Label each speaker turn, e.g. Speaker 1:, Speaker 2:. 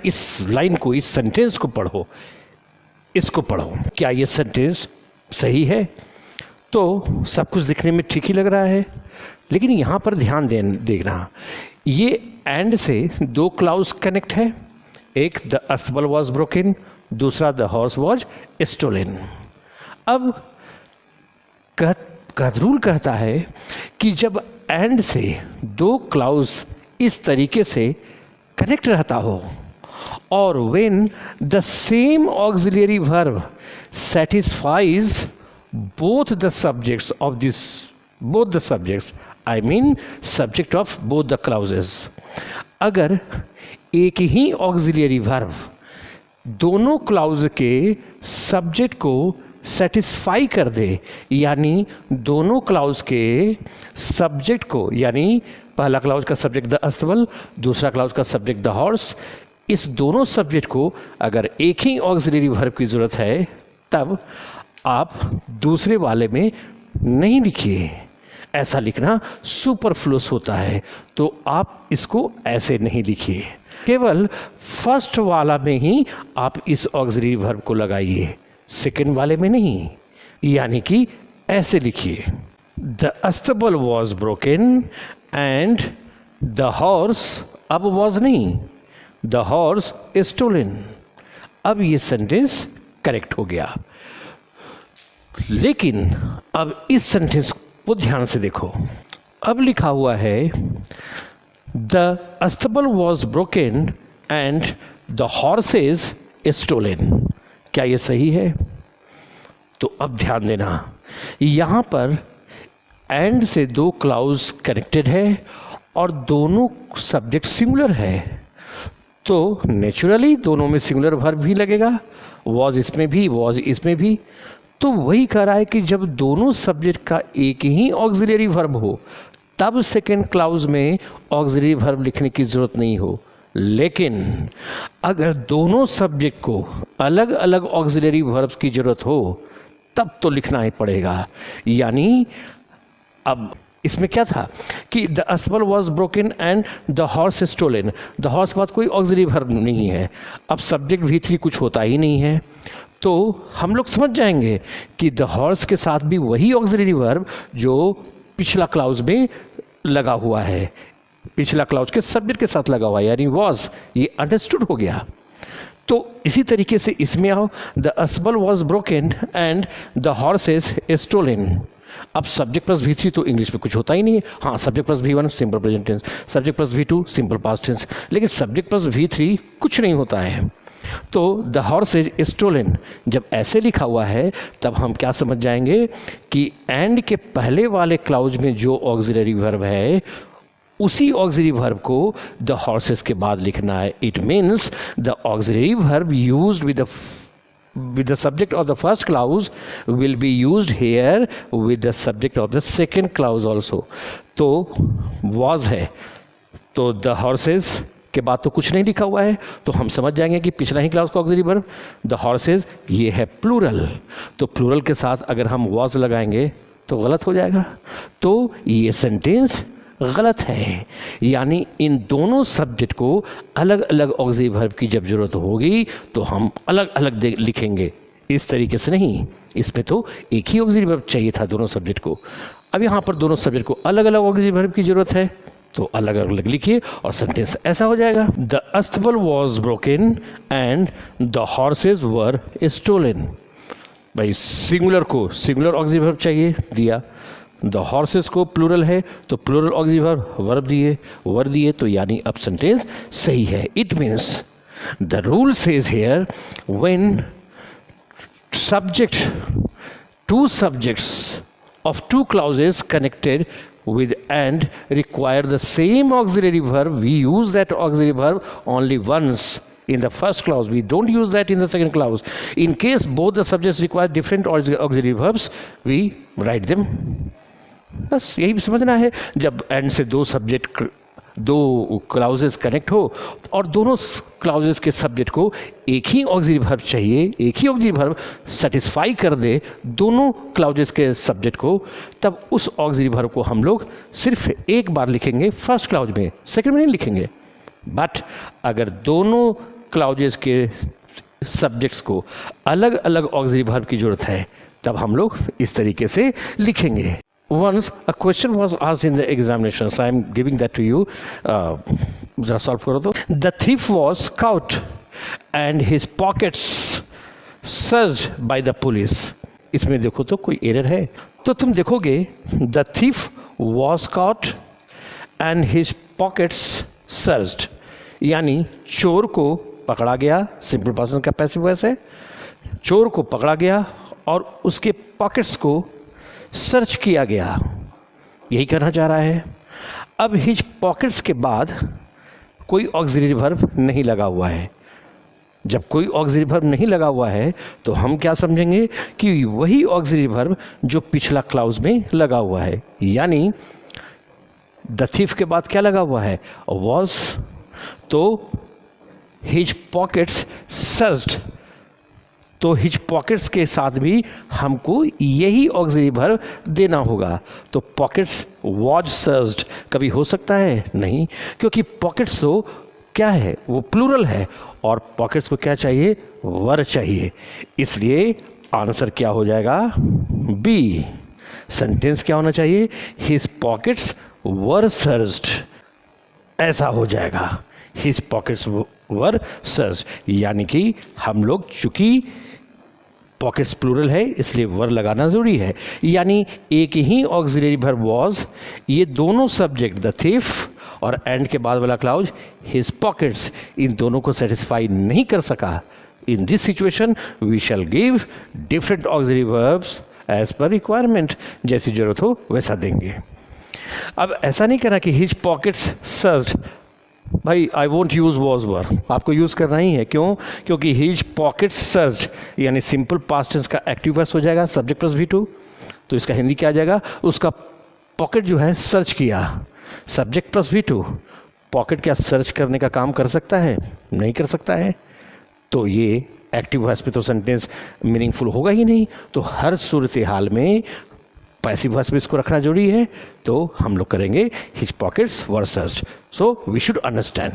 Speaker 1: इस लाइन को, इस सेंटेंस को पढ़ो, इसको पढ़ो, क्या ये सेंटेंस सही है? तो सब कुछ दिखने में ठीक ही लग रहा है, लेकिन यहाँ पर ध्यान देखना, ये एंड से दो क्लाउज कनेक्ट है, एक द अस्तबल वॉज ब्रोकन, दूसरा द हॉर्स वॉज स्टोलन। अब रूल कहता है कि जब एंड से दो क्लाउज इस तरीके से कनेक्ट रहता हो और when the same auxiliary verb satisfies both the subjects of this, both the subjects, I mean subject of both the clauses, अगर एक ही ऑक्सिलरी वर्ब दोनों क्लाउज के सब्जेक्ट को सेटिस्फाई कर दे, यानी दोनों क्लाउज के सब्जेक्ट को, यानी पहला क्लाउज का सब्जेक्ट द अस्तबल, दूसरा क्लाउज का सब्जेक्ट द हॉर्स, इस दोनों सब्जेक्ट को अगर एक ही ऑक्सिलरी वर्ब की ज़रूरत है, तब आप दूसरे वाले में नहीं लिखिए। ऐसा लिखना सुपरफ्लुअस होता है, तो आप इसको ऐसे नहीं लिखिए। केवल फर्स्ट वाला में ही आप इस ऑक्सिलरी वर्ब को लगाइए, सेकंड वाले में नहीं। यानी कि ऐसे लिखिए, the stable was broken and the horse, अब वॉज नहीं, द हॉर्स स्टोलन। अब ये सेंटेंस करेक्ट हो गया। लेकिन अब इस सेंटेंस को ध्यान से देखो, अब लिखा हुआ है the stable was broken and the horses stolen. क्या ये सही है? तो अब ध्यान देना, यहाँ पर एंड से दो क्लाउज कनेक्टेड है और दोनों सब्जेक्ट सिंगुलर है, तो नेचुरली दोनों में सिंगुलर वर्ब भी लगेगा, वॉज इसमें भी, वॉज इसमें भी। तो वही कह रहा है कि जब दोनों सब्जेक्ट का एक ही ऑक्सिलरी वर्ब हो, तब सेकेंड क्लाउज में ऑक्सिलरी वर्ब लिखने की ज़रूरत नहीं हो। लेकिन अगर दोनों सब्जेक्ट को अलग अलग ऑक्सिलरी वर्ब्स की ज़रूरत हो, तब तो लिखना ही पड़ेगा। यानी अब इसमें क्या था कि the stable was broken and the horse stolen, the horse के बाद कोई ऑक्सिलरी वर्ब नहीं है, अब सब्जेक्ट V3 कुछ होता ही नहीं है, तो हम लोग समझ जाएंगे कि द हॉर्स के साथ भी वही ऑक्सिलरी वर्ब जो पिछला क्लाउज में लगा हुआ है, पिछला क्लाउज के सब्जेक्ट के साथ लगा हुआ है, यानी वॉज, ये अंडरस्टूड हो गया। तो इसी तरीके से इसमें आओ, the stable was broken and the horses stolen. अब सब्जेक्ट प्लस V3 तो इंग्लिश में कुछ होता ही नहीं है। हाँ, subject plus V1 simple present tense, subject plus V2 simple past tense, लेकिन सब्जेक्ट प्लस V3 कुछ नहीं होता है। तो द हॉर्स इज स्टोलन जब ऐसे लिखा हुआ है, तब हम क्या समझ जाएंगे कि एंड के पहले वाले क्लाउज में जो ऑक्सिलरी वर्ब है, उसी ऑक्सिलरी वर्ब को द हॉर्सेस के बाद लिखना है। It means the auxiliary verb used with the subject of the first clause will be used here with the subject of the second clause also। तो was है, तो the horses के बाद तो कुछ नहीं लिखा हुआ है, तो हम समझ जाएंगे कि पिछला ही क्लाउज का ऑक्सिलरी वर्ब द हॉर्सेस ये है प्लूरल, तो प्लूरल के साथ अगर हम was लगाएंगे तो गलत हो जाएगा। तो ये सेंटेंस गलत है, यानी इन दोनों सब्जेक्ट को अलग अलग ऑक्सिलरी वर्ब की जब जरूरत होगी तो हम अलग अलग लिखेंगे, इस तरीके से नहीं। इसमें तो एक ही ऑक्सिलरी वर्ब चाहिए था दोनों सब्जेक्ट को। अब यहाँ पर दोनों सब्जेक्ट को अलग अलग ऑक्सिलरी वर्ब की जरूरत है, तो अलग अलग लिखिए और सेंटेंस ऐसा हो जाएगा, the stable was broken and the horses were stolen. भाई सिंगुलर को सिंगुलर ऑक्सिलरी वर्ब चाहिए, दिया। द हॉर्सेस को प्लूरल है तो प्लूरल ऑक्सिलरी वर्ब दिए, तो यानी अब सेंटेंस सही है। It means the rule says here when subject, two subjects of two clauses connected with and require the same auxiliary verb, we use that auxiliary verb only once in the first clause. We don't use that in the second clause. In case both the subjects require different auxiliary verbs, we write them. बस यही भी समझना है। जब and से दो clauses connect हो और दोनों क्लाउजेस के सब्जेक्ट को एक ही ऑक्सिलरी वर्ब चाहिए, एक ही ऑक्सिलरी वर्ब सेटिस्फाई कर दे दोनों क्लाउजेस के सब्जेक्ट को, तब उस ऑक्सिलरी वर्ब को हम लोग सिर्फ एक बार लिखेंगे फर्स्ट क्लाउज में, सेकंड में नहीं लिखेंगे। बट अगर दोनों क्लाउजेस के सब्जेक्ट्स को अलग अलग ऑक्सिलरी वर्ब की ज़रूरत है, तब हम लोग इस तरीके से लिखेंगे. Once a question was asked in the examinations. I am giving that to you. जरा सॉल्व करो तो. The thief was caught and his pockets searched by the police. इसमें देखो तो कोई एरर है. तो तुम देखोगे the thief was caught and his pockets searched, यानी चोर को पकड़ा गया. सिंपल पर्सन का पैसिव वॉइस है. चोर को पकड़ा गया और उसके पॉकेट्स को सर्च किया गया. यही कहना चाह रहा है. अब हिज पॉकेट्स के बाद कोई ऑक्सिलरी वर्ब नहीं लगा हुआ है. जब कोई ऑक्सिलरी वर्ब नहीं लगा हुआ है तो हम क्या समझेंगे कि वही ऑक्सिलरी वर्ब जो पिछला क्लाउज में लगा हुआ है. यानी द थीफ के बाद क्या लगा हुआ है? वॉज. तो हिज पॉकेट्स सर्च्ड, तो हिज पॉकेट्स के साथ भी हमको यही ऑक्सिलरी वर्ब देना होगा. तो पॉकेट्स वॉज सर्च्ड कभी हो सकता है? नहीं, क्योंकि पॉकेट्स तो क्या है? वो प्लूरल है और पॉकेट्स को क्या चाहिए? वर चाहिए. इसलिए आंसर क्या हो जाएगा? बी. सेंटेंस क्या होना चाहिए? हिज पॉकेट्स वर सर्च्ड, ऐसा हो जाएगा. हिज पॉकेट्स वर सर्च्ड, यानी कि हम लोग चूंकि पॉकेट्स प्लूरल है इसलिए वर लगाना ज़रूरी है. यानी एक ही ऑक्सिलरी वर्ब वॉज, ये दोनों सब्जेक्ट द थीफ और एंड के बाद वाला क्लाउज हिज पॉकेट्स, इन दोनों को सेटिस्फाई नहीं कर सका. In this situation we shall give different auxiliary verbs as per requirement. जैसी ज़रूरत हो वैसा देंगे. अब ऐसा नहीं करा कि हिज पॉकेट्स सर्च्ड. भाई I won't use was were, आपको यूज़ करना ही है. क्यों? क्योंकि हिज पॉकेट्स सर्च्ड यानी सिंपल पास्ट टेंस का एक्टिव वॉइस हो जाएगा सब्जेक्ट प्लस V2. तो इसका हिंदी क्या आ जाएगा? उसका पॉकेट जो है सर्च किया, सब्जेक्ट प्लस V2. पॉकेट क्या सर्च करने का काम कर सकता है? नहीं कर सकता है. तो ये एक्टिव वॉइस पे तो सेंटेंस मीनिंगफुल होगा ही नहीं. तो हर सूरत हाल में पैसिव वॉइस में इसको रखना जरूरी है. तो हम लोग करेंगे his pockets were searched. So we should understand.